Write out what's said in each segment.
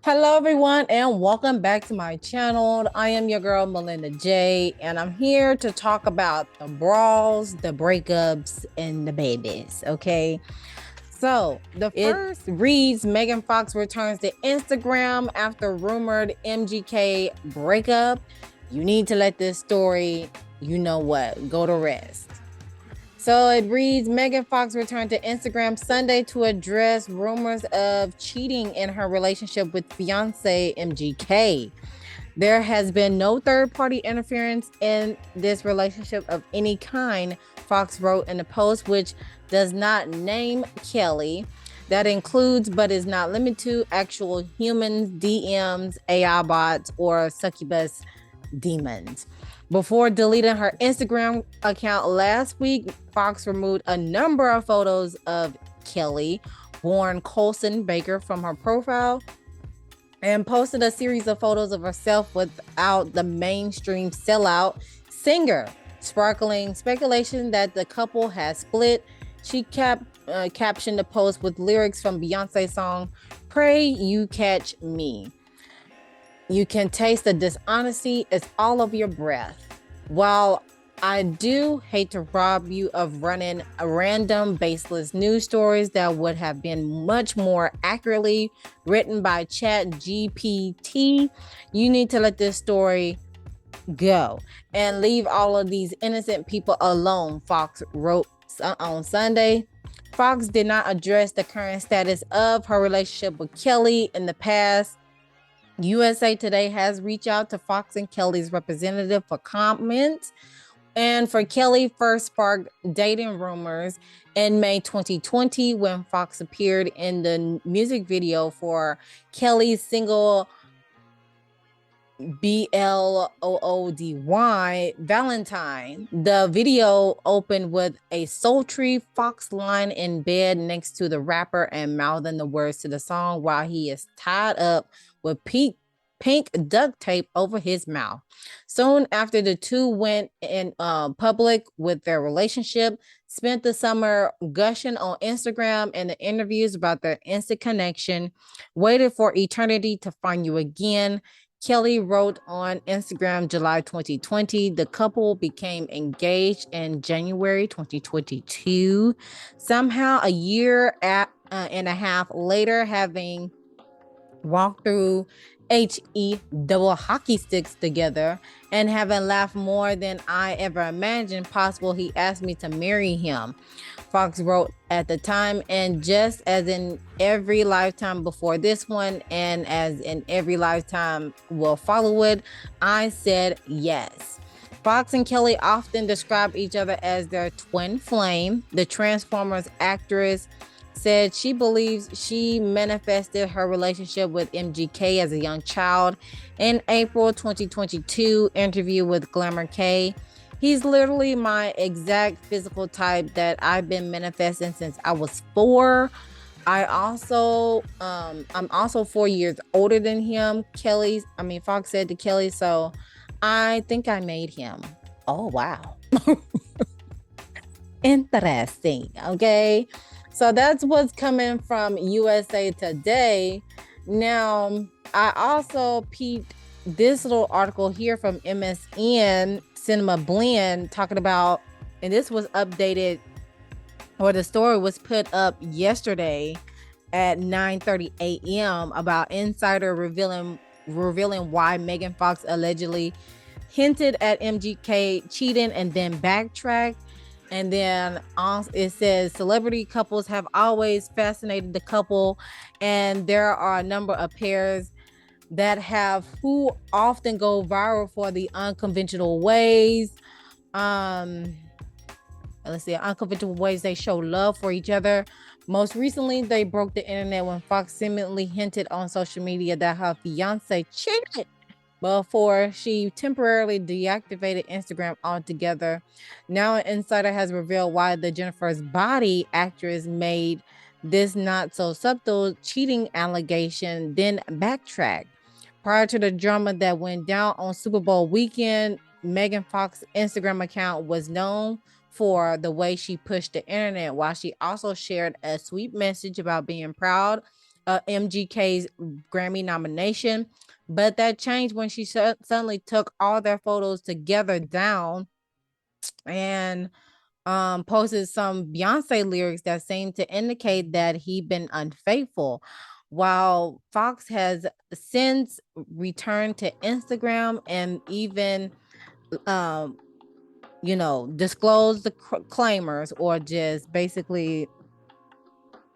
Hello, everyone, and welcome back to my channel. I am your girl, Melinda J, and I'm here to talk about the brawls, the breakups, and the babies. Okay. So the first reads Megan Fox returns to Instagram after rumored MGK breakup. You need to let this story, you know what, go to rest. So it reads Megan Fox returned to Instagram Sunday to address rumors of cheating in her relationship with fiance MGK. There has been no third-party interference in this relationship of any kind, Fox wrote in a post, which does not name Kelly. That includes, but is not limited to, actual humans, DMs, AI bots, or succubus demons. Before deleting her Instagram account last week, Fox removed a number of photos of Kelly, born Colson Baker, from her profile and posted a series of photos of herself without the mainstream sellout singer, sparkling speculation that the couple has split. She captioned the post with lyrics from Beyonce's song, "Pray You Catch Me." You can taste the dishonesty. It's all of your breath. While I do hate to rob you of running a random baseless news stories that would have been much more accurately written by Chat GPT, you need to let this story go and leave all of these innocent people alone, Fox wrote on Sunday. Fox did not address the current status of her relationship with Kelly in the past. USA Today has reached out to Fox and Kelly's representative for comment. And for Kelly, first sparked dating rumors in May 2020 when Fox appeared in the music video for Kelly's single BLOODY Valentine. The video opened with a sultry Fox lying in bed next to the rapper and mouthing the words to the song while he is tied up with pink duct tape over his mouth. Soon after, the two went in public with their relationship, spent the summer gushing on Instagram and the interviews about their instant connection, waited for eternity to find you again. Kelly wrote on Instagram July 2020. The couple became engaged in January 2022. Somehow, a year and a half later, having walked through HE double hockey sticks together and having laughed more than I ever imagined possible, he asked me to marry him, Fox wrote at the time. And just as in every lifetime before this one, and as in every lifetime will follow it, I said yes. Fox and Kelly often describe each other as their twin flame. The Transformers actress said she believes she manifested her relationship with MGK as a young child. In April 2022 interview with Glamour K, he's literally my exact physical type that I've been manifesting since I was 4. I'm also 4 years older than him. Fox said to Kelly, so I think I made him. Oh, wow. Interesting. Okay. So that's what's coming from USA Today. Now, I also peeped this little article here from MSN Cinema Blend talking about, and this was updated, or the story was put up yesterday at 9:30 a.m. about insider revealing why Megan Fox allegedly hinted at MGK cheating and then backtracked. And then it says celebrity couples have always fascinated the couple, and there are a number of pairs that who often go viral for the unconventional ways. Unconventional ways they show love for each other. Most recently, they broke the internet when Fox seemingly hinted on social media that her fiance cheated before she temporarily deactivated Instagram altogether. Now an insider has revealed why the Jennifer's Body actress made this not so subtle cheating allegation, then backtracked. Prior to the drama that went down on Super Bowl weekend, Megan Fox's Instagram account was known for the way she pushed the internet, while she also shared a sweet message about being proud MGK's Grammy nomination, but that changed when she suddenly took all their photos together down and posted some Beyonce lyrics that seemed to indicate that he'd been unfaithful. While Fox has since returned to Instagram and even disclosed the claimers, or just basically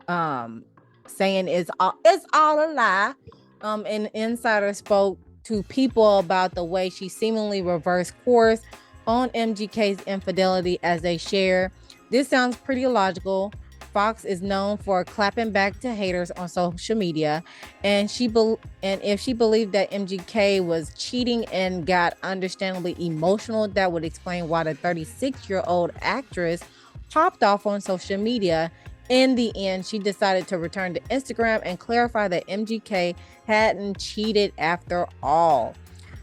saying it's all a lie. An insider spoke to People about the way she seemingly reversed course on MGK's infidelity as they share. This sounds pretty illogical. Fox is known for clapping back to haters on social media, and if she believed that MGK was cheating and got understandably emotional, that would explain why the 36-year-old actress popped off on social media. In the end, she decided to return to Instagram and clarify that MGK hadn't cheated after all.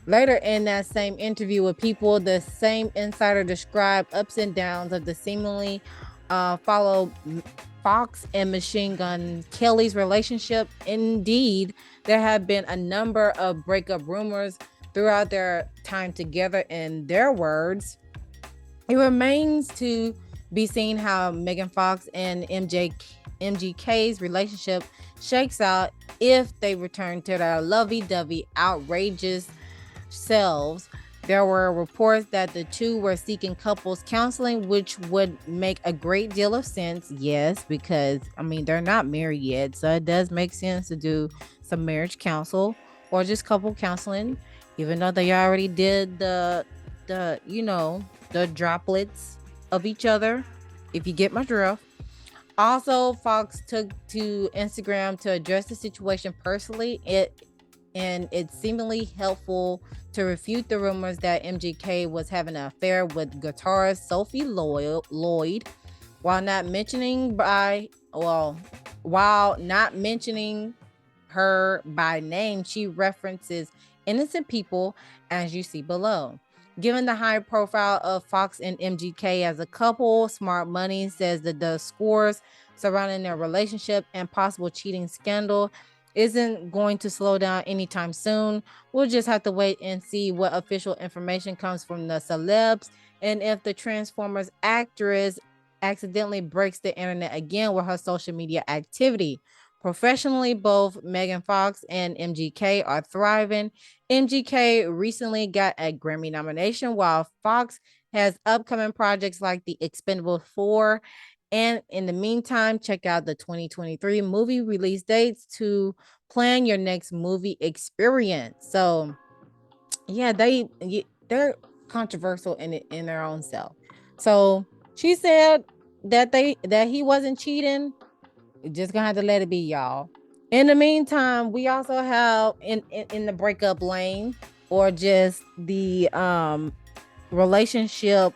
Later in that same interview with People, the same insider described ups and downs of the seemingly follow Fox and Machine Gun Kelly's relationship. Indeed, there have been a number of breakup rumors throughout their time together. In their words, it remains to be seen how Megan Fox and MGK's relationship shakes out if they return to their lovey-dovey, outrageous selves. There were reports that the two were seeking couples counseling, which would make a great deal of sense. Yes, because they're not married yet, so it does make sense to do some marriage counsel or just couple counseling, even though they already did the droplets of each other, if you get my drift. Also, Fox took to Instagram to address the situation personally. It's seemingly helpful to refute the rumors that MGK was having an affair with guitarist Sophie Lloyd, while not mentioning her by name. She references innocent people, as you see below. Given the high profile of Fox and MGK as a couple, Smart Money says that the scores surrounding their relationship and possible cheating scandal isn't going to slow down anytime soon. We'll just have to wait and see what official information comes from the celebs, and if the Transformers actress accidentally breaks the internet again with her social media activity. Professionally, both Megan Fox and MGK are thriving. MGK recently got a Grammy nomination, while Fox has upcoming projects like The Expendables 4. And in the meantime, check out the 2023 movie release dates to plan your next movie experience. So, yeah, they're controversial in their own self. So she said that he wasn't cheating. We're just gonna have to let it be, y'all. In the meantime, we also have in the breakup lane, or just the relationship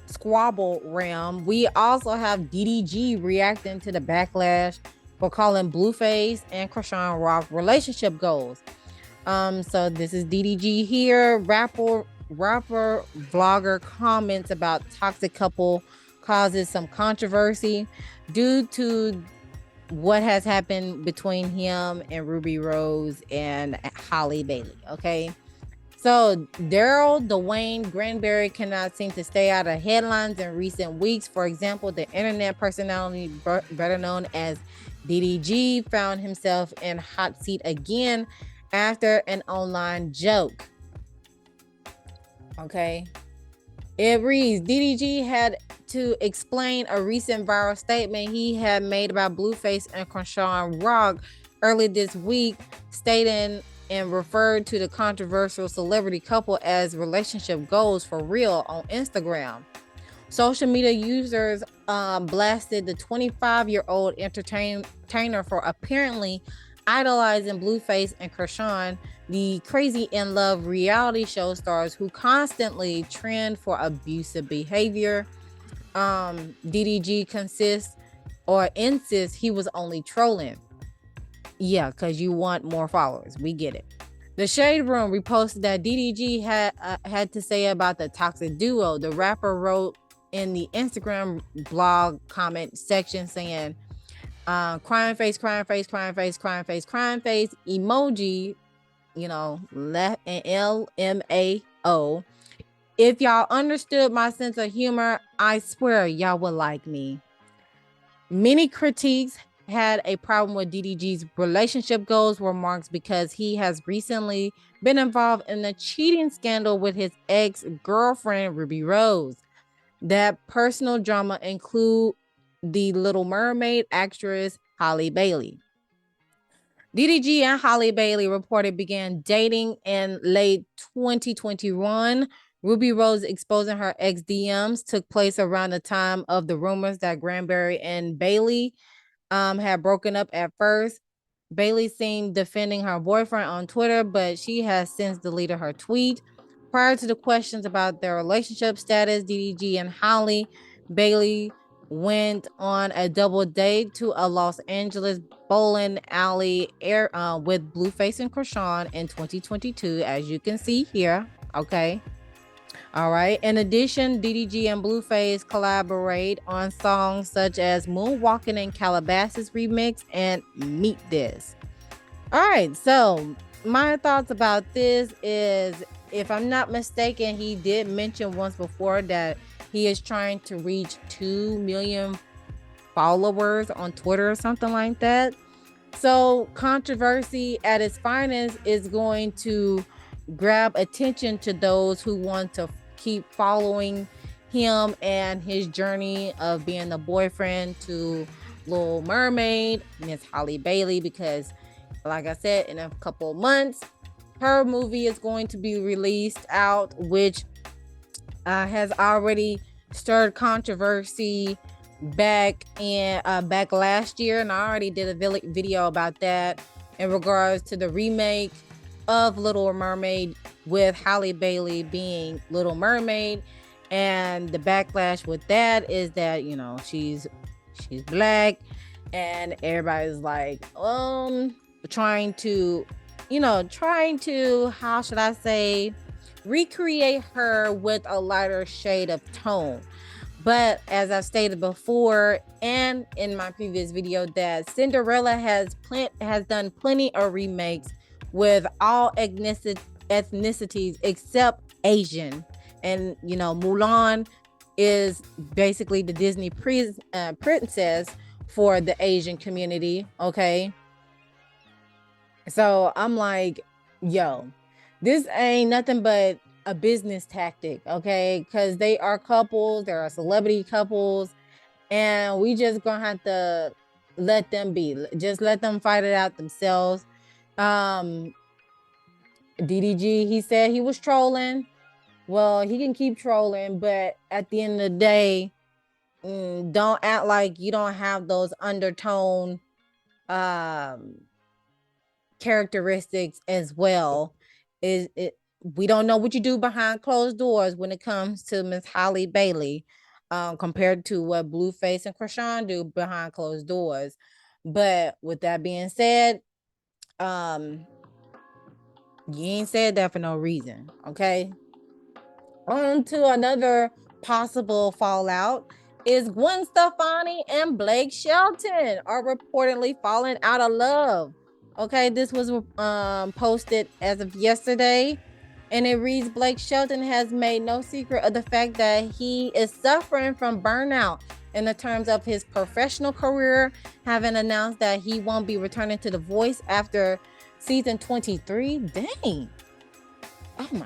squabble realm, we also have DDG reacting to the backlash for calling Blueface and Krishan Rock relationship goals. So this is DDG here. Rapper vlogger comments about toxic couple causes some controversy due to what has happened between him and Ruby Rose and Holly Bailey. Okay. So Daryl Dwayne Granberry cannot seem to stay out of headlines in recent weeks. For example, the internet personality better known as DDG found himself in hot seat again after an online joke. Okay. It reads, DDG had to explain a recent viral statement he had made about Blueface and Krishan Rock early this week, stating and referred to the controversial celebrity couple as relationship goals for real on Instagram. Social media users blasted the 25-year-old entertainer for apparently idolizing Blueface and Krishan, the crazy in love reality show stars who constantly trend for abusive behavior. DDG insists he was only trolling. Yeah, because you want more followers. We get it. The Shade Room reposted that DDG had to say about the toxic duo. The rapper wrote in the Instagram blog comment section saying, crying face, crying face, crying face, crying face, crying face emoji, you know, left and LMAO. If y'all understood my sense of humor, I swear y'all would like me. Many critiques had a problem with DDG's relationship goals remarks because he has recently been involved in a cheating scandal with his ex-girlfriend Ruby Rose. That personal drama include the Little Mermaid actress Halle Bailey. DDG and Halle Bailey reported began dating in late 2021. Ruby Rose exposing her ex DMs took place around the time of the rumors that Granberry and Bailey had broken up at first. Bailey seemed defending her boyfriend on Twitter, but she has since deleted her tweet. Prior to the questions about their relationship status, DDG and Halle Bailey went on a double date to a Los Angeles bowling alley with Blueface and Krishan in 2022, as you can see here. Okay. All right. In addition, DDG and Blueface collaborate on songs such as Moonwalking in Calabasas remix and Meet This. All right. So my thoughts about this is, if I'm not mistaken, he did mention once before that he is trying to reach 2 million followers on Twitter or something like that. So controversy at its finest is going to grab attention to those who want to keep following him and his journey of being the boyfriend to Little Mermaid, Miss Halle Bailey, because like I said, in a couple of months, her movie is going to be released out, which has already stirred controversy back last year, and I already did a video about that in regards to the remake of Little Mermaid with Halle Bailey being Little Mermaid. And the backlash with that is that, you know, she's black, and everybody's like trying to, how should I say, recreate her with a lighter shade of tone. But as I've stated before and in my previous video, that Cinderella has done plenty of remakes with all ethnicities except Asian. And, you know, Mulan is basically the Disney princess for the Asian community, okay? So I'm like, yo, this ain't nothing but a business tactic, okay? Because they are couples, there are celebrity couples, and we just gonna have to let them be. Just let them fight it out themselves. DDG, he said he was trolling. Well, he can keep trolling, but at the end of the day, don't act like you don't have those undertone characteristics as well. We don't know what you do behind closed doors when it comes to Miss Halle Bailey, compared to what Blueface and Krishan do behind closed doors. But with that being said, you ain't said that for no reason, okay? On to another possible fallout is Gwen Stefani and Blake Shelton are reportedly falling out of love. Okay, this was posted as of yesterday, and it reads, Blake Shelton has made no secret of the fact that he is suffering from burnout in the terms of his professional career, having announced that he won't be returning to The Voice after season 23. Dang. Oh my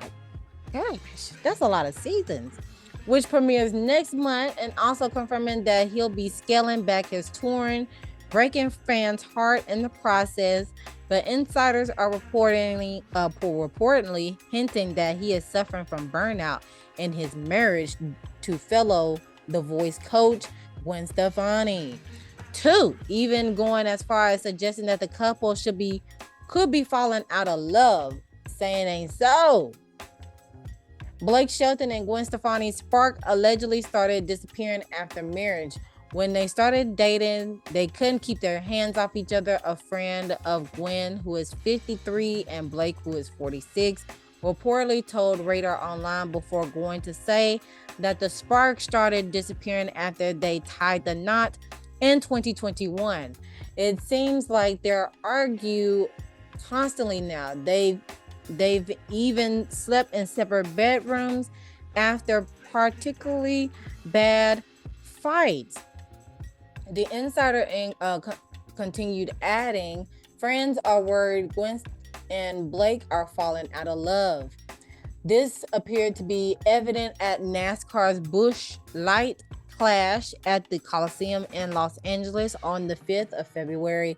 gosh, that's a lot of seasons, which premieres next month, and also confirming that he'll be scaling back his touring, breaking fans' heart in the process. But insiders are reportedly hinting that he is suffering from burnout in his marriage to fellow The Voice coach Gwen Stefani. 2, even going as far as suggesting that the couple could be falling out of love, saying ain't so. Blake Shelton and Gwen Stefani's spark allegedly started disappearing after marriage. When they started dating, they couldn't keep their hands off each other. A friend of Gwen, who is 53, and Blake, who is 46, reportedly told Radar Online before going to say that the spark started disappearing after they tied the knot in 2021. It seems like they're argue constantly now. They've even slept in separate bedrooms after particularly bad fights. The insider continued adding, friends are worried Gwen and Blake are falling out of love. This appeared to be evident at NASCAR's Busch Light Clash at the Coliseum in Los Angeles on the 5th of February.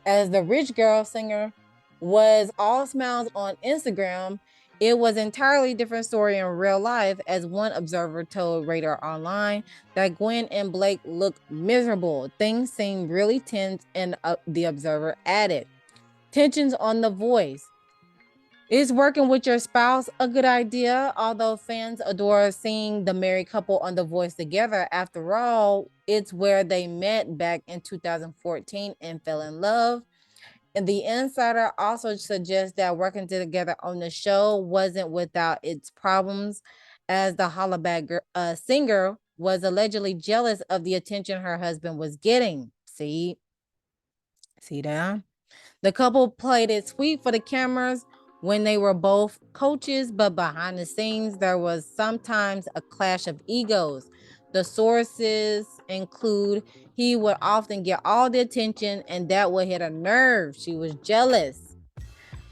As the rich girl singer was all smiles on Instagram, it was entirely different story in real life, as one observer told Radar Online that Gwen and Blake looked miserable. Things seemed really tense, and the observer added, tensions on The Voice. Is working with your spouse a good idea? Although fans adore seeing the married couple on The Voice together, after all, it's where they met back in 2014 and fell in love. And the insider also suggests that working together on the show wasn't without its problems, as the hollaback singer was allegedly jealous of the attention her husband was getting. See that? The couple played it sweet for the cameras when they were both coaches, but behind the scenes, there was sometimes a clash of egos. The sources include he would often get all the attention, and that would hit a nerve. She was jealous.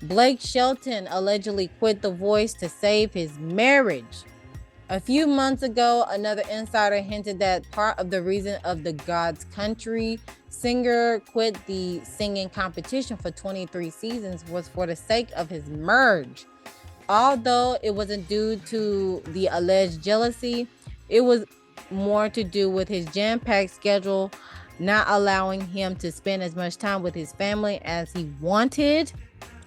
Blake Shelton allegedly quit The Voice to save his marriage. A few months ago, another insider hinted that part of the reason of the God's Country singer quit the singing competition for 23 seasons was for the sake of his marriage. Although it wasn't due to the alleged jealousy, it was more to do with his jam-packed schedule, not allowing him to spend as much time with his family as he wanted.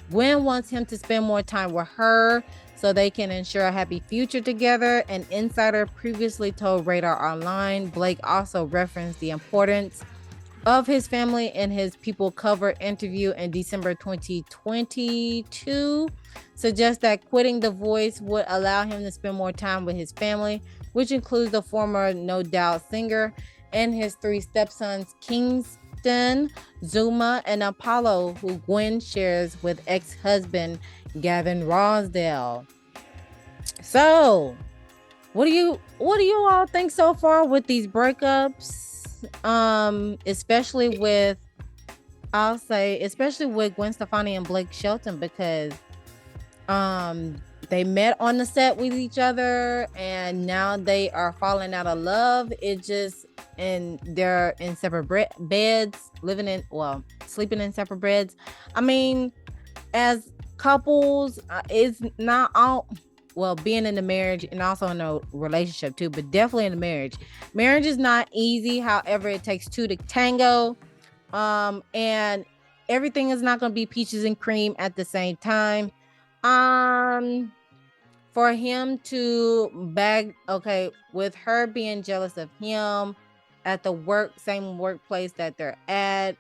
Gwen wants him to spend more time with her so they can ensure a happy future together. An insider previously told Radar Online. Blake also referenced the importance of his family in his People Cover interview in December 2022, suggests that quitting The Voice would allow him to spend more time with his family, which includes the former No Doubt singer and his 3 stepsons, Kingston, Zuma, and Apollo, who Gwen shares with ex-husband Gavin Rosdale. So, what do you all think so far with these breakups? Especially with Gwen Stefani and Blake Shelton, because they met on the set with each other and now they are falling out of love. And they're in separate beds, sleeping in separate beds. I mean, as couples, it's not all, being in the marriage and also in a relationship too, but definitely in the marriage. Marriage is not easy. However, it takes 2 to tango. And everything is not going to be peaches and cream at the same time. For him to with her being jealous of him at the same workplace that they're at,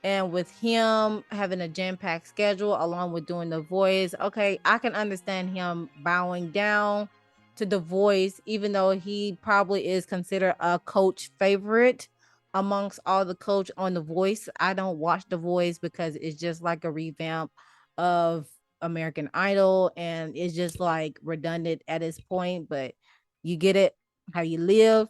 and with him having a jam-packed schedule along with doing The Voice, I can understand him bowing down to The Voice, even though he probably is considered a coach favorite amongst all the coach on The Voice. I don't watch The Voice because it's just like a revamp of American Idol, and it's just like redundant at this point, but you get it how you live.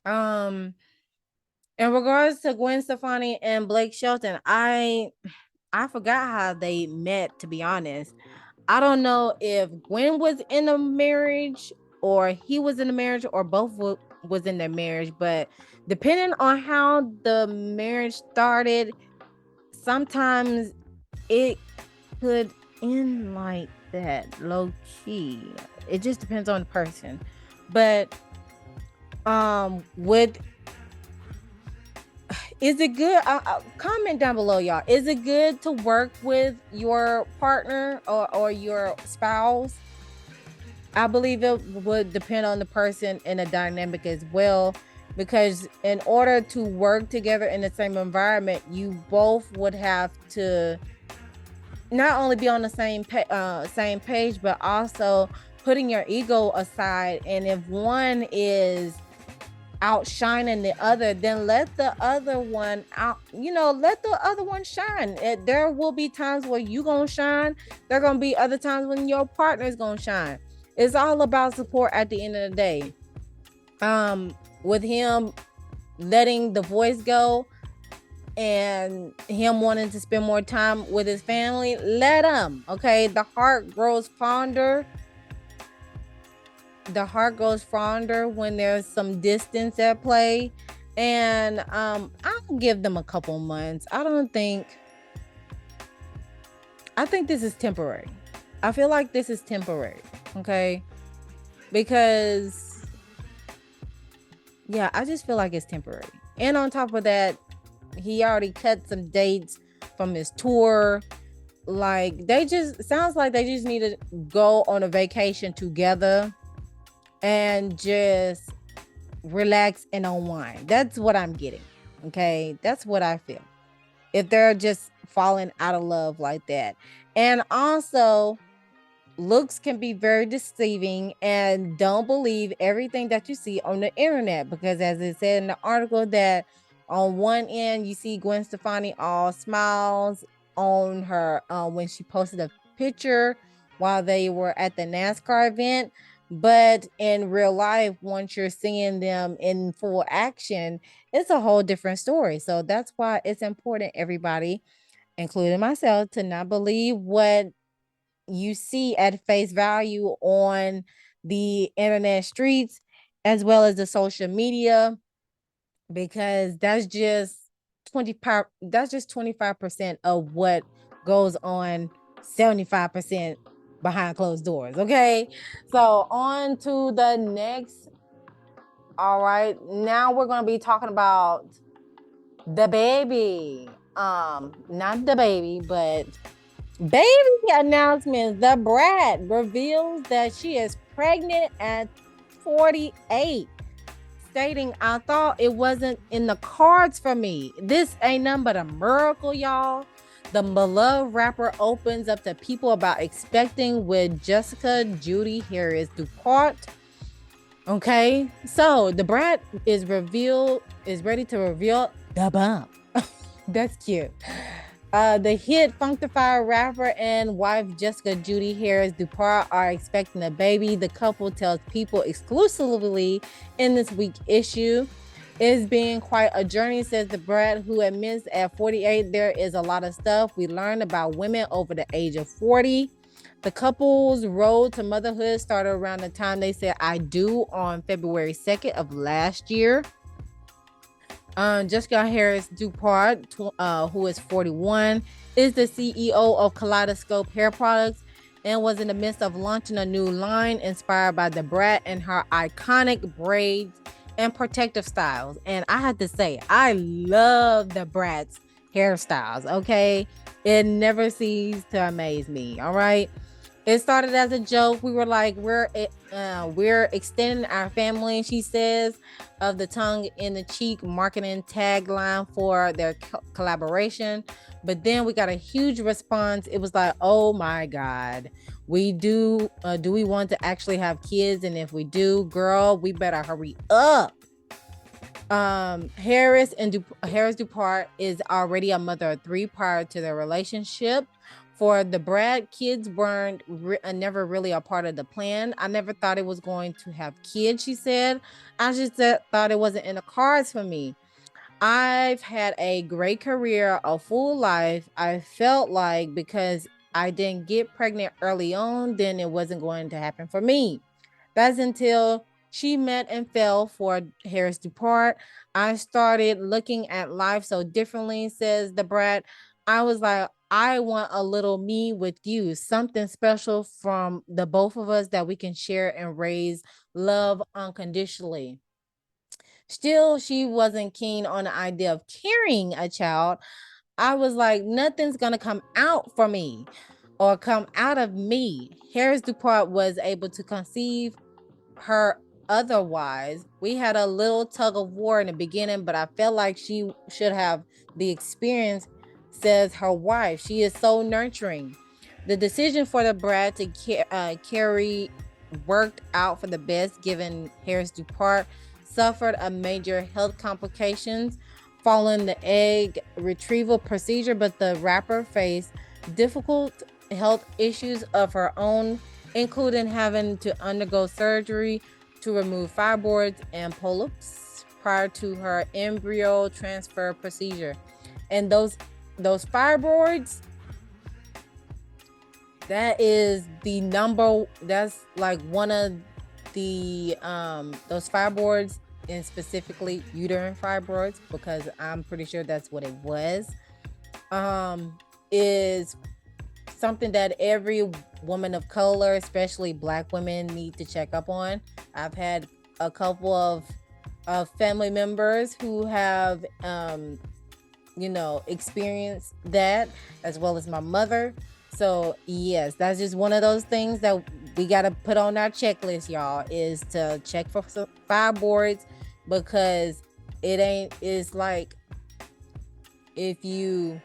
In regards to Gwen Stefani and Blake Shelton, I forgot how they met, to be honest. I don't know if Gwen was in a marriage or he was in a marriage or both was in their marriage, but depending on how the marriage started, sometimes it could end like that, low key. It just depends on the person. But is it good? Comment down below, y'all. Is it good to work with your partner or your spouse? I believe it would depend on the person and the dynamic as well, because in order to work together in the same environment, you both would have to not only be on the same page, but also putting your ego aside. And if one is outshining the other, then let the other one out, let the other one shine. There will be times where you gonna shine. There gonna be other times when your partner is gonna shine. It's all about support at the end of the day. With him letting the voice go and him wanting to spend more time with his family, let him. Okay, the heart grows fonder when there's some distance at play. And I'll give them a couple months. I think this is temporary. I feel like this is temporary. Okay, because I just feel like it's temporary. And on top of that, he already cut some dates from his tour. Like, sounds like they just need to go on a vacation together and just relax and unwind. That's what I'm getting. Okay, that's what I feel. If they're just falling out of love like that. And also, looks can be very deceiving, and don't believe everything that you see on the internet, because as it said in the article, that on one end you see Gwen Stefani all smiles on her when she posted a picture while they were at the NASCAR event, but in real life, once you're seeing them in full action, it's a whole different story. So that's why it's important, everybody, including myself, to not believe what you see at face value on the internet streets as well as the social media, because that's just 25% of what goes on 75% behind closed doors. Okay, so on to the next. All right, now we're going to be talking about the baby. Not the baby, but baby announcements. The BRAT reveals that she is pregnant at 48, stating, "I thought it wasn't in the cards for me. This ain't nothing but a miracle, y'all." The beloved rapper opens up to people about expecting with Jessica Judy Harris Dupart. Okay, so the BRAT is ready to reveal the bump. That's cute. The hit Funkified rapper and wife Jessica Judy Harris Dupart are expecting a baby. The couple tells people exclusively in this week's issue. It's been quite a journey, says the BRAT, who admits at 48 there is a lot of stuff we learned about women over the age of 40. The couple's road to motherhood started around the time they said "I do" on February 2nd of last year. Jessica Harris Dupart, who is 41, is the CEO of Kaleidoscope Hair Products and was in the midst of launching a new line inspired by the BRAT and her iconic braids and protective styles. And I have to say, I love the BRAT's hairstyles. Okay, it never ceases to amaze me. All right. It started as a joke. We were like, we're extending our family, she says, of the tongue in the cheek marketing tagline for their collaboration. But then we got a huge response. It was like, oh my God, we do we want to actually have kids? And if we do, girl, we better hurry up. Harris Dupart is already a mother of 3 prior to their relationship. For the BRAT, kids weren't never really a part of the plan. I never thought it was going to have kids, she said. I just thought it wasn't in the cards for me. I've had a great career, a full life. I felt like because I didn't get pregnant early on, then it wasn't going to happen for me. That's until she met and fell for Harris Dupart. I started looking at life so differently, says the BRAT. I was like, I want a little me with you, something special from the both of us that we can share and raise love unconditionally. Still, she wasn't keen on the idea of carrying a child. I was like, nothing's going to come out for me or come out of me. Harris Dupart was able to conceive her otherwise. We had a little tug of war in the beginning, but I felt like she should have the experience, says her wife. She is so nurturing. The decision for the BRAT to carry worked out for the best, given Harris Dupart suffered a major health complications following the egg retrieval procedure, but the rapper faced difficult health issues of her own, including having to undergo surgery to remove fibroids and polyps prior to her embryo transfer procedure. And those fibroids, that is the number, that's like one of the those fibroids, and specifically uterine fibroids, because I'm pretty sure that's what it was, is something that every woman of color, especially Black women, need to check up on. I've had a couple of family members who have experienced that, as well as my mother. So yes, that's just one of those things that we got to put on our checklist, y'all, is to check for fibroids, because it's like, if you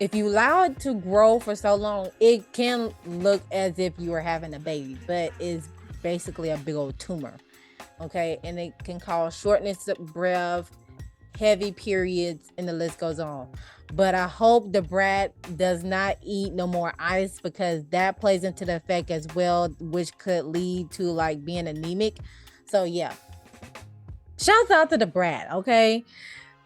allow it to grow for so long, it can look as if you are having a baby, but it's basically a big old tumor. Okay, and it can cause shortness of breath, heavy periods, and the list goes on. But I hope the brat does not eat no more ice, because that plays into the effect as well, which could lead to like being anemic. So yeah, shouts out to the brat. Okay.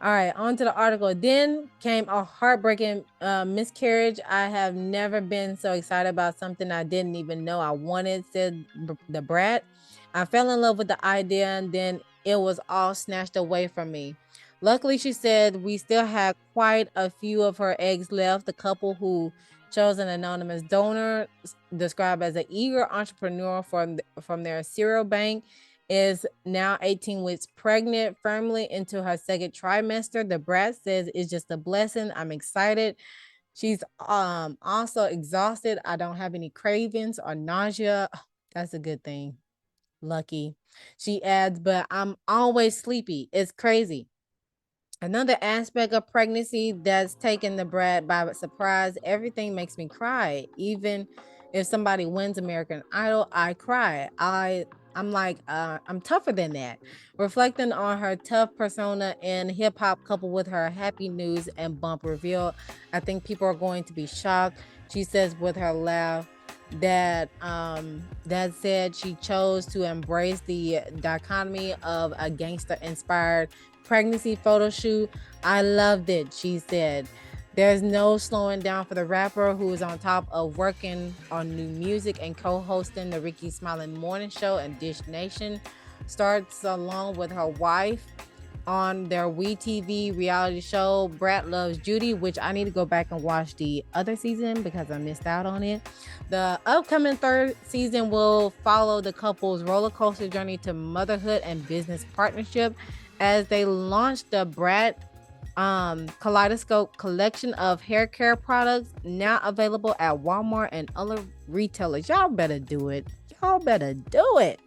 All right, on to the article. Then came a heartbreaking miscarriage. I have never been so excited about something I didn't even know I wanted, said the brat. I fell in love with the idea, and then it was all snatched away from me. Luckily, she said, we still had quite a few of her eggs left. The couple, who chose an anonymous donor, described as an eager entrepreneur from their cereal bank, is now 18 weeks pregnant, firmly into her second trimester. The brat says it's just a blessing. I'm excited. She's also exhausted. I don't have any cravings or nausea. That's a good thing. Lucky. She adds, but I'm always sleepy. It's crazy. Another aspect of pregnancy that's taken the brat by surprise, everything makes me cry. Even if somebody wins American Idol, I cry. I'm like, I'm tougher than that. Reflecting on her tough persona in hip hop, coupled with her happy news and bump reveal, I think people are going to be shocked. She says with her laugh that that said, she chose to embrace the dichotomy of a gangster inspired pregnancy photo shoot. I loved it, she said. There's no slowing down for the rapper, who is on top of working on new music and co-hosting the Ricky Smiley Morning Show and Dish Nation. Starts along with her wife on their WeTV reality show Brat Loves Judy, which I need to go back and watch the other season because I missed out on it. The upcoming third season will follow the couple's roller coaster journey to motherhood and business partnership as they launch the Brat Kaleidoscope collection of hair care products, now available at Walmart and other retailers. Y'all better do it. Y'all better do it.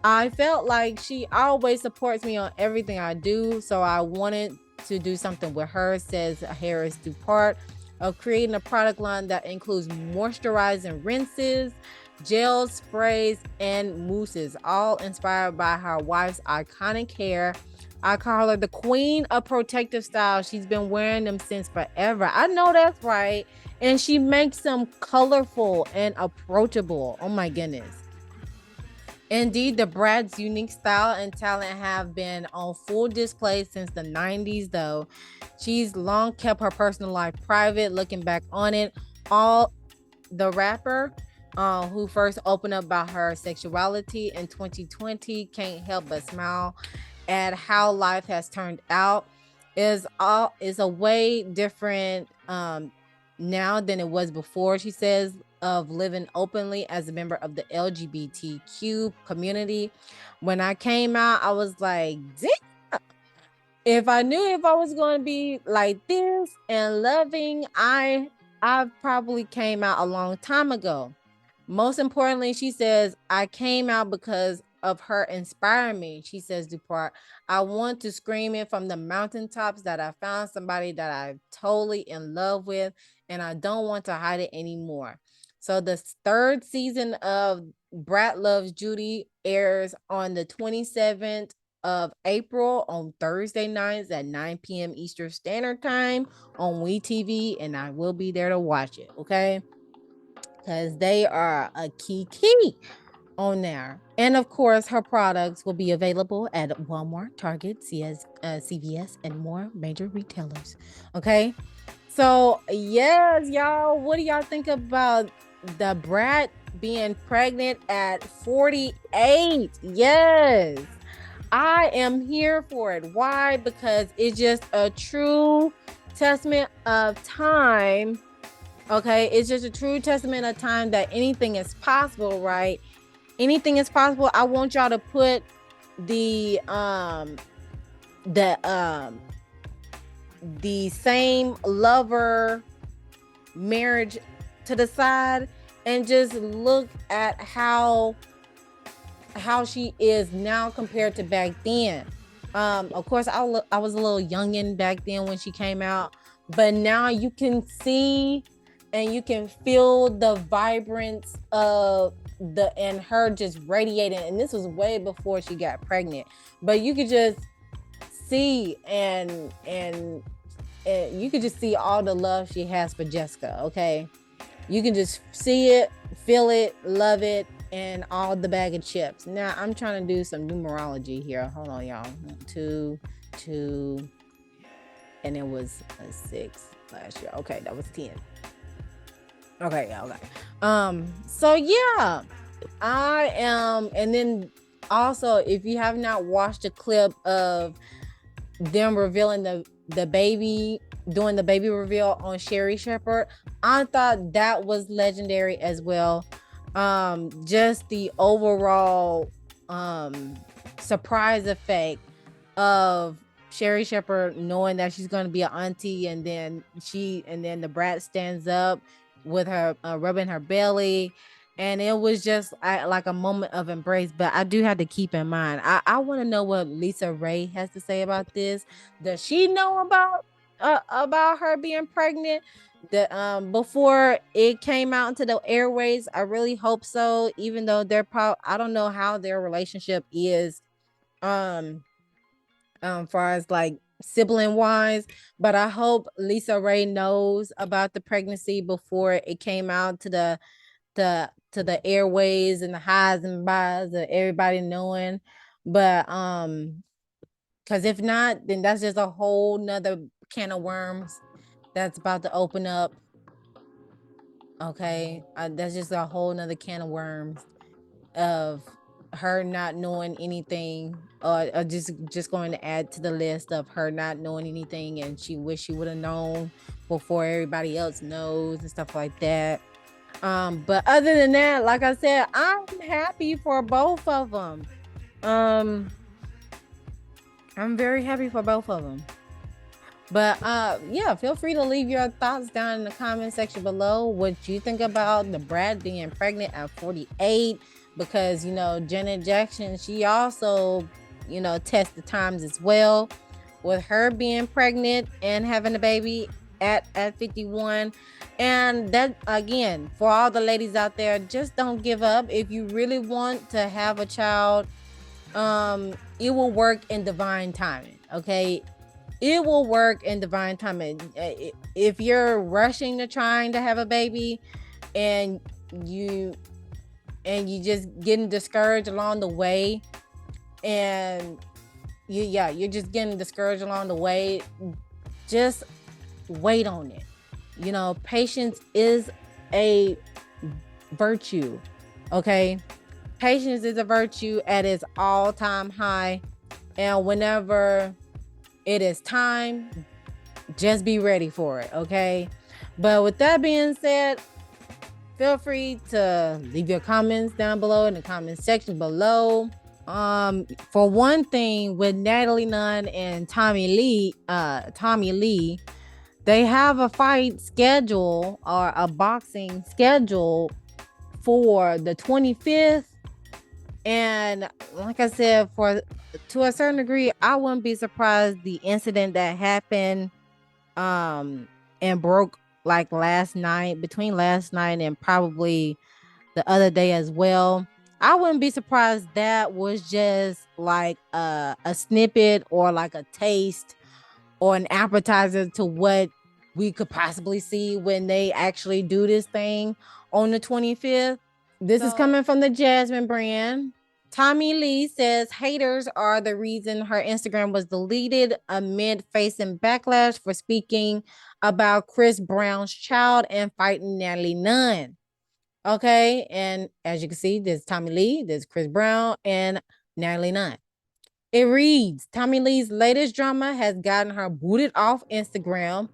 I felt like she always supports me on everything I do, so I wanted to do something with her, says Harris Dupart, of creating a product line that includes moisturizing rinses, gels, sprays, and mousses, all inspired by her wife's iconic hair. I call her the queen of protective style. She's been wearing them since forever. I know that's right. And she makes them colorful and approachable. Oh my goodness. Indeed, the Brat's unique style and talent have been on full display since the 90s, though. She's long kept her personal life private. Looking back on it, all the rapper who first opened up about her sexuality in 2020 can't help but smile at how life has turned out. Is a way different now than it was before, she says, of living openly as a member of the LGBTQ community. When I came out, I was like, damn, if I knew if I was going to be like this and loving, I probably came out a long time ago. Most importantly, she says, I came out because of her inspiring me. She says, Dupart, I want to scream it from the mountaintops that I found somebody that I'm totally in love with, and I don't want to hide it anymore. So the third season of Brat Loves Judy airs on the 27th of April on Thursday nights at 9 p.m. Eastern Standard Time on WeTV, and I will be there to watch it, okay? Because they are a key on there. And of course, her products will be available at Walmart, Target, CVS, and more major retailers. Okay. So, yes, y'all, what do y'all think about the brat being pregnant at 48? Yes, I am here for it. Why? Because it's just a true testament of time. Okay. It's just a true testament of time that anything is possible, right? Anything is possible. I want y'all to put the same lover marriage to the side and just look at how she is now compared to back then. Of course, I was a little youngin' back then when she came out, but now you can see and you can feel the vibrance of and her just radiating. And this was way before she got pregnant, but you could just see and you could just see all the love she has for Jessica. Okay, you can just see it, feel it, love it, and all the bag of chips. Now I'm trying to do some numerology here. Hold on, y'all. 2, 2, and it was a 6 last year. Okay, that was 10. Okay, so yeah, I am. And then also, if you have not watched a clip of them revealing the baby, doing the baby reveal on Sherry Shepherd, I thought that was legendary as well. Just the overall surprise effect of Sherry Shepherd knowing that she's going to be an auntie, and then the brat stands up with her rubbing her belly, and it was just like a moment of embrace. But I do have to keep in mind, I want to know what Lisa Ray has to say about this. Does she know about her being pregnant before it came out into the airways? I really hope so, even though I don't know how their relationship is far as like sibling wise, but I hope Lisa Ray knows about the pregnancy before it came out to the airways and the highs and buys of everybody knowing. But because if not, then that's just a whole nother can of worms that's about to open up. Okay, that's just a whole nother can of worms of her not knowing anything, or just going to add to the list of her not knowing anything, and she wish she would have known before everybody else knows and stuff like that. But other than that, like I said, I'm happy for both of them. I'm very happy for both of them. But yeah, feel free to leave your thoughts down in the comment section below. What you think about the brat being pregnant at 48? Because, you know, Janet Jackson, she also, you know, tests the times as well, with her being pregnant and having a baby at 51. And that, again, for all the ladies out there, just don't give up. If you really want to have a child, it will work in divine timing. Okay, it will work in divine timing. If you're rushing to trying to have a baby and you just getting discouraged along the way, and you're just getting discouraged along the way, just wait on it. You know, patience is a virtue. Okay, patience is a virtue at its all-time high, and whenever it is time, just be ready for it. Okay, but with that being said, feel free to leave your comments down below in the comment section below. For one thing, with Natalie Nunn and Tommy Lee, they have a fight schedule, or a boxing schedule, for the 25th. And like I said, to a certain degree, I wouldn't be surprised the incident that happened and broke like between last night and probably the other day as well. I wouldn't be surprised that was just like a snippet or like a taste or an appetizer to what we could possibly see when they actually do this thing on the 25th. This is coming from the Jasmine brand. Tommie Lee says haters are the reason her Instagram was deleted amid facing backlash for speaking about Chris Brown's child and fighting Natalie Nunn. Okay, and as you can see, there's Tommie Lee, there's Chris Brown, and Natalie Nunn. It reads, Tommie Lee's latest drama has gotten her booted off Instagram.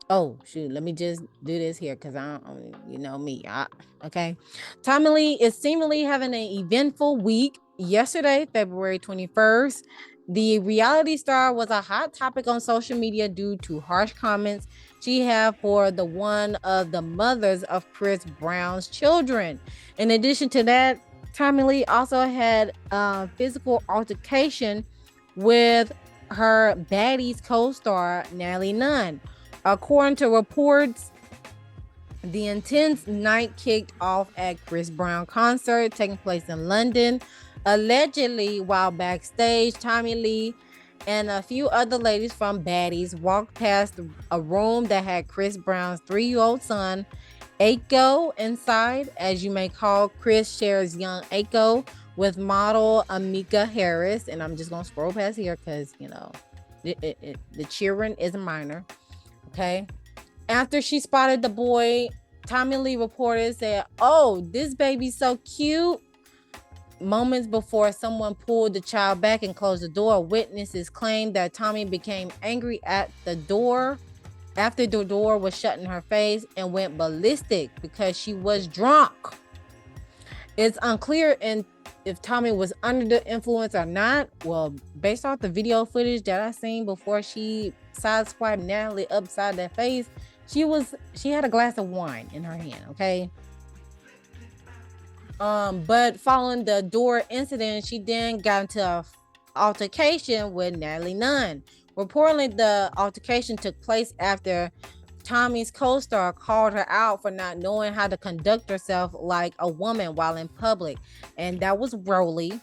Oh, shoot, let me just do this here because I don't, you know me. Okay. Tommie Lee is seemingly having an eventful week. Yesterday, February 21st, the reality star was a hot topic on social media due to harsh comments she had for one of the mothers of Chris Brown's children. In addition to that, Tommie Lee also had a physical altercation with her Baddies co-star, Natalie Nunn. According to reports, the intense night kicked off at Chris Brown concert taking place in London. Allegedly, while backstage, Tommie Lee and a few other ladies from Baddies walked past a room that had Chris Brown's 3-year-old son, Aiko, inside. As you may call, Chris shares young Aiko with model Amika Harris. And I'm just going to scroll past here because, you know, the children is a minor. Okay. After she spotted the boy, Tommie Lee reported said, "Oh, this baby's so cute." Moments before someone pulled the child back and closed the door, witnesses claimed that Tommie became angry at the door after the door was shut in her face and went ballistic because she was drunk. It's unclear if Tommie was under the influence or not. Well, based off the video footage that I seen before she sideswiped Natalie upside the face, she had a glass of wine in her hand, okay? But following the door incident, she then got into an altercation with Natalie Nunn. Reportedly, the altercation took place after Tommie's co-star called her out for not knowing how to conduct herself like a woman while in public, and that was Rolly.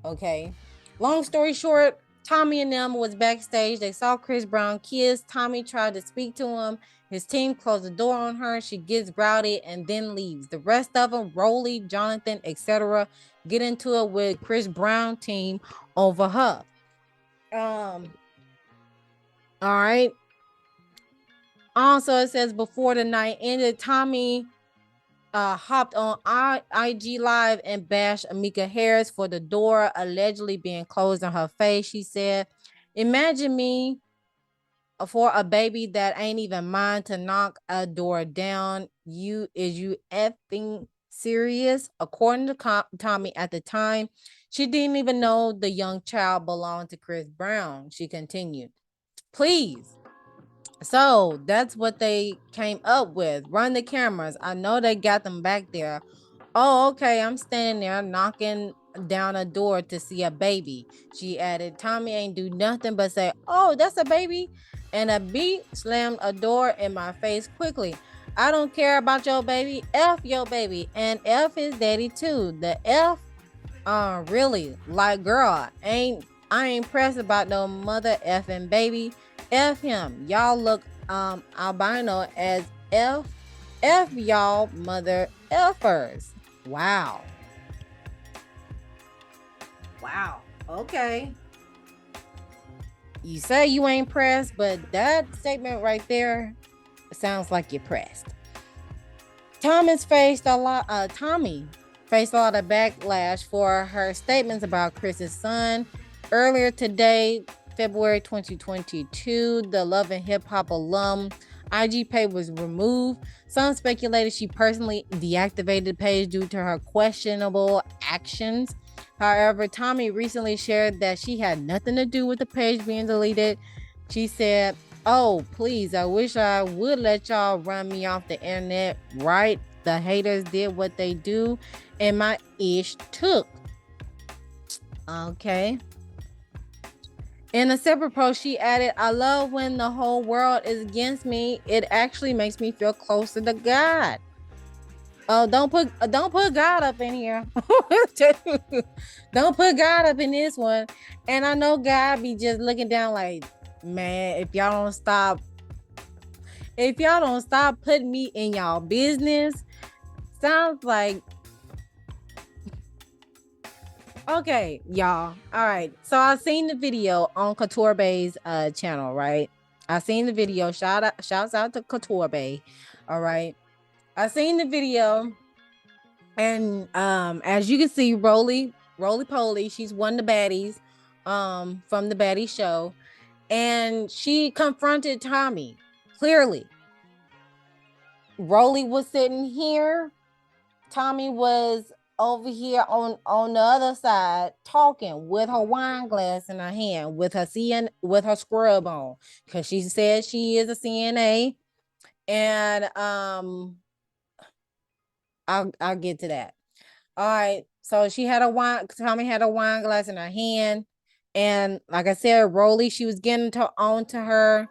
Okay. Long story short, Tommie and them was backstage. They saw Chris Brown kiss. Tommie tried to speak to him. His team closed the door on her. She gets rowdy and then leaves. The rest of them, Rolly, Jonathan, etc., get into it with Chris Brown team over her. All right. Also, it says before the night ended, Tommie hopped on IG Live and bashed Amika Harris for the door allegedly being closed on her face. She said, "Imagine me for a baby that ain't even mine to knock a door down. You effing serious?" According to Tommie at the time, she didn't even know the young child belonged to Chris Brown. She continued, "Please." So that's what they came up with. Run the cameras. I know they got them back there. Oh, okay. I'm standing there knocking down a door to see a baby. She added, "Tommie ain't do nothing but say, 'Oh, that's a baby.' And a beat slammed a door in my face quickly. I don't care about your baby. F your baby. And F his daddy too. The F, really, like, girl, I ain't pressed about no mother effing baby. F him. Y'all look albino as F y'all mother effers." Wow. Okay. You say you ain't pressed, but that statement right there sounds like you're pressed. Tommie faced a lot of backlash for her statements about Chris's son. Earlier today, February 2022, the Love and Hip Hop alum IG page was removed. Some speculated she personally deactivated the page due to her questionable actions. However, Tommie recently shared that she had nothing to do with the page being deleted. She said, "Oh, please, I wish I would let y'all run me off the internet, right? The haters did what they do, and my ish took." Okay. In a separate post, she added, "I love when the whole world is against me. It actually makes me feel closer to God." Oh, don't put God up in here. Don't put God up in this one. And I know God be just looking down like, man, if y'all don't stop putting me in y'all business, sounds like, okay, y'all. All right. So I seen the video on Couture Bay's channel, right? I seen the video. Shouts out to Couture Bay. All right. I seen the video, and as you can see, Roly Poly, she's one of the baddies from the baddie show, and she confronted Tommie clearly. Roly was sitting here, Tommie was over here on the other side talking with her wine glass in her hand, with her scrub on, because she said she is a CNA. And I'll get to that. All right. So Tommie had a wine glass in her hand. And like I said, Roly, she was getting on to her.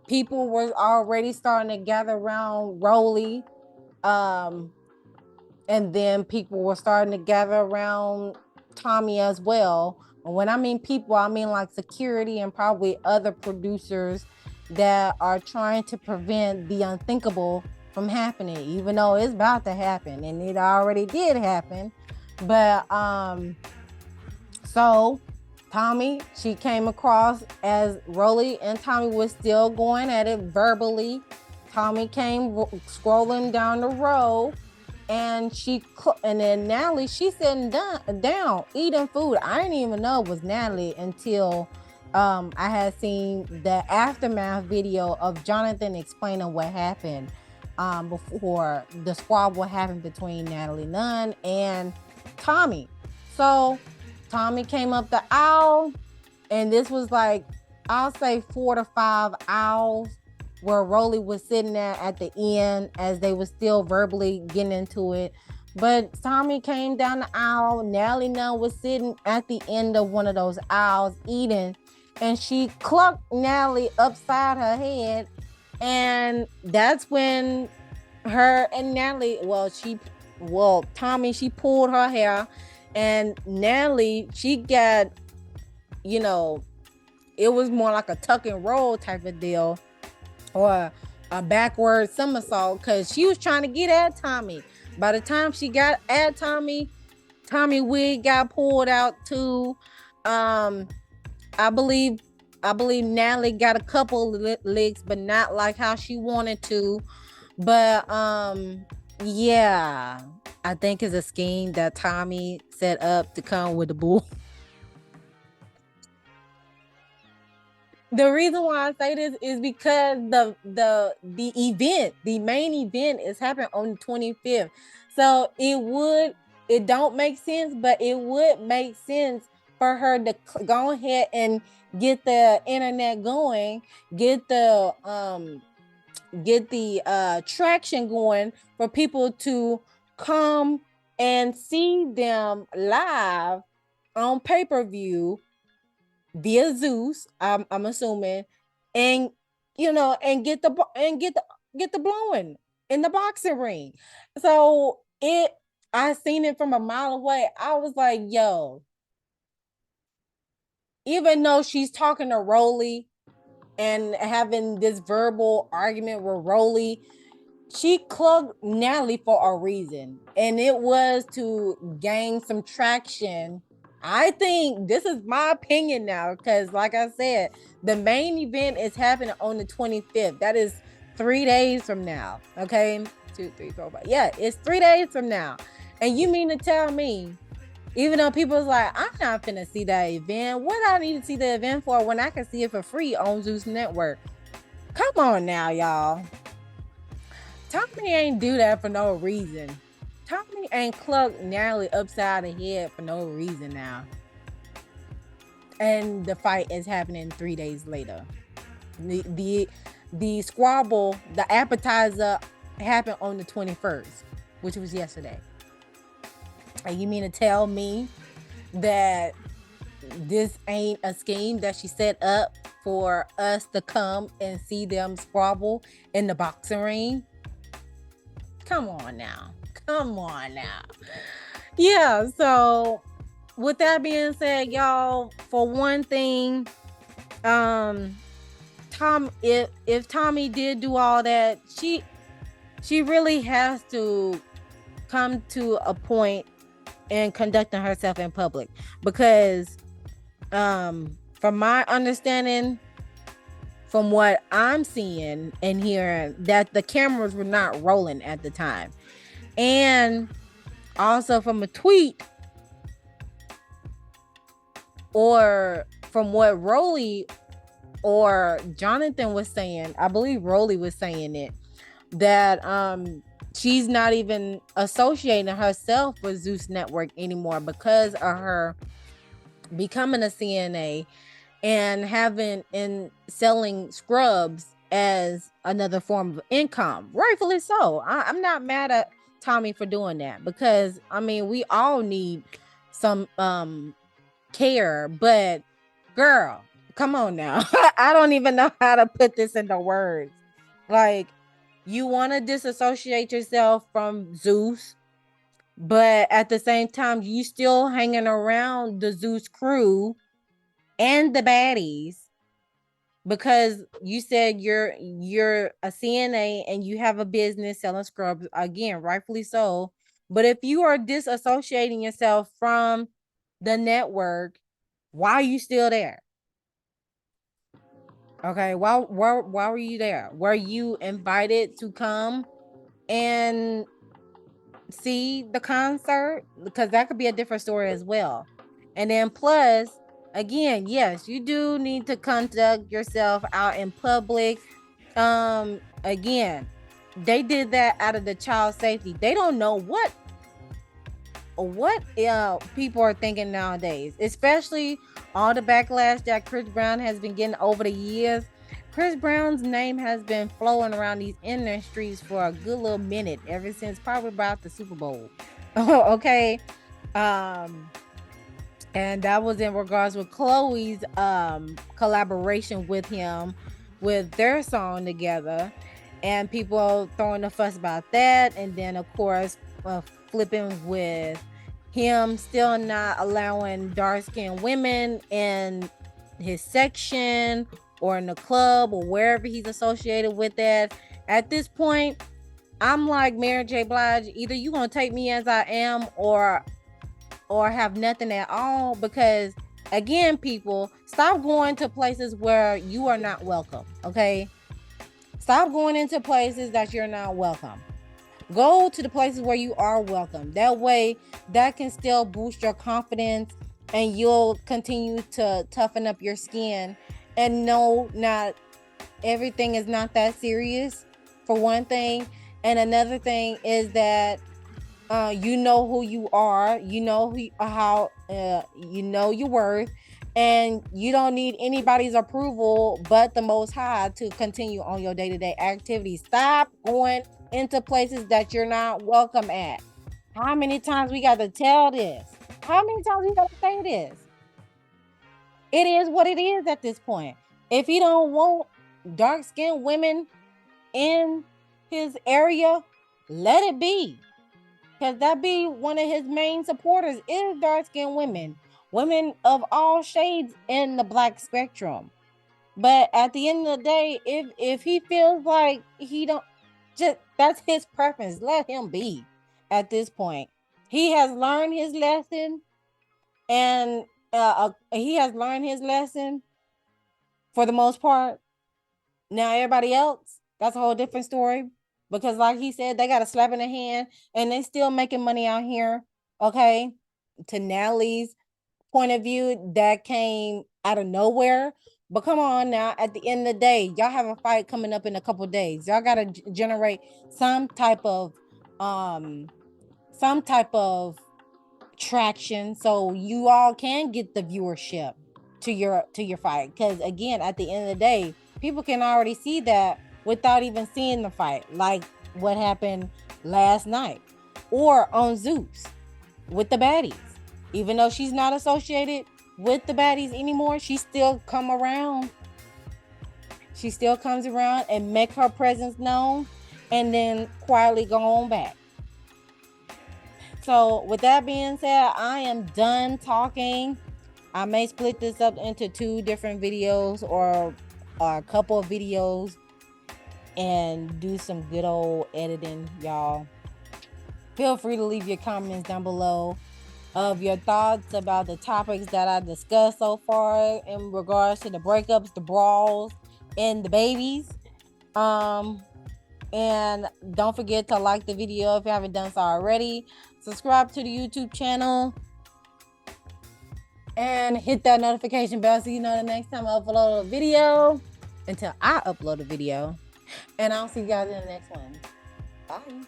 People were already starting to gather around Roly. And then people were starting to gather around Tommie as well. And when I mean people, I mean like security and probably other producers that are trying to prevent the unthinkable from happening, even though it's about to happen, and it already did happen. But so Tommie, she came across as Roly and Tommie was still going at it verbally. Tommie came scrolling down the road, and then Natalie, she's sitting down eating food. I didn't even know it was Natalie until I had seen the aftermath video of Jonathan explaining what happened before the squabble happened between Natalie Nunn and Tommie. So Tommie came up the aisle, and this was like, I'll say 4 to 5 aisles where Roly was sitting there at the end as they were still verbally getting into it. But Tommie came down the aisle. Natalie Nunn was sitting at the end of one of those aisles eating, and she clucked Natalie upside her head. And that's when her and Natalie, Tommie, she pulled her hair, and Natalie, she got, it was more like a tuck and roll type of deal, or a backward somersault, because she was trying to get at Tommie. By the time she got at Tommie wig got pulled out too. I believe Natalie got a couple licks, but not like how she wanted to. But yeah, I think it's a scheme that Tommie set up to come with the bull. The reason why I say this is because the main event is happening on the 25th. So it don't make sense, but it would make sense for her to go ahead and get the internet going, get the traction going for people to come and see them live on pay-per-view via Zeus, I'm assuming, and get the blowing in the boxing ring. So I seen it from a mile away. I was like, yo, even though she's talking to Roly and having this verbal argument with Roly, she clubbed Natalie for a reason, and it was to gain some traction. I think this is my opinion now, because like I said, the main event is happening on the 25th. That is 3 days from now. Okay, 2, 3, 4, 5. Yeah, it's 3 days from now. And you mean to tell me, even though people's like, I'm not finna see that event, what I need to see the event for when I can see it for free on Zeus Network? Come on now, y'all. Tommie ain't do that for no reason. Tommie ain't clucked Natalie upside the head for no reason now. And the fight is happening 3 days later. The squabble, the appetizer, happened on the 21st, which was yesterday. And you mean to tell me that this ain't a scheme that she set up for us to come and see them squabble in the boxing ring? Come on now. Yeah, so with that being said, y'all, for one thing, if Tommie did do all that, she really has to come to a point in conducting herself in public, because from my understanding, from what I'm seeing and hearing, that the cameras were not rolling at the time. And also from a tweet, or from what Rolly or Jonathan was saying, I believe Rolly was saying it, that she's not even associating herself with Zeus Network anymore because of her becoming a CNA and having and selling scrubs as another form of income. Rightfully so. I'm not mad at Tommie for doing that, because I mean, we all need some care, but girl, come on now. I don't even know how to put this into words. Like, you want to disassociate yourself from Zeus, but at the same time, you still hanging around the Zeus crew and the baddies, because you said you're a CNA and you have a business selling scrubs, again, rightfully so. But if you are disassociating yourself from the network, why are you still there? Okay, why were you there? Were you invited to come and see the concert? Because that could be a different story as well. And then plus, again, yes, you do need to conduct yourself out in public. Again, they did that out of the child safety. They don't know what people are thinking nowadays, especially all the backlash that Chris Brown has been getting over the years. Chris Brown's name has been flowing around these industries for a good little minute, ever since probably about the Super Bowl. Okay. And that was in regards with Chloe's collaboration with him, with their song together, and people throwing a fuss about that. And then of course flipping with him still not allowing dark-skinned women in his section or in the club or wherever he's associated with that. At this point, I'm like Mary J. Blige, either you gonna take me as I am or have nothing at all. Because again, people, stop going to places where you are not welcome. Okay, stop going into places that you're not welcome. Go to the places where you are welcome. That way, that can still boost your confidence, and you'll continue to toughen up your skin. And no, not everything is not that serious, for one thing. And another thing is that you know who you are, you know you know your worth, and you don't need anybody's approval but the Most High to continue on your day-to-day activities. Stop going into places that you're not welcome at. How many times we got to tell this? How many times we got to say this? It is what it is at this point. If he don't want dark-skinned women in his area, let it be. Because that be one of his main supporters is dark-skinned women of all shades in the black spectrum. But at the end of the day, if he feels like he don't, just that's his preference. Let him be. At this point, he has learned his lesson, and he has learned his lesson for the most part. Now everybody else, that's a whole different story. Because like he said, they got a slap in the hand and they still making money out here. Okay. To Natalie's point of view, that came out of nowhere. But come on now, at the end of the day, y'all have a fight coming up in a couple of days. Y'all got to generate some type of traction so you all can get the viewership to your fight. Because again, at the end of the day, people can already see that without even seeing the fight, like what happened last night, or on Zeus with the baddies. Even though she's not associated, with the baddies anymore. She still come around. She still comes around and make her presence known, and then quietly go on back. So with that being said, I am done talking. I may split this up into 2 different videos or a couple of videos and do some good old editing, y'all. Feel free to leave your comments down below of your thoughts about the topics that I discussed so far in regards to the breakups, the brawls, and the babies. And don't forget to like the video if you haven't done so already. Subscribe to the YouTube channel and hit that notification bell so you know the next time I upload a video. Until I upload a video. And I'll see you guys in the next one. Bye.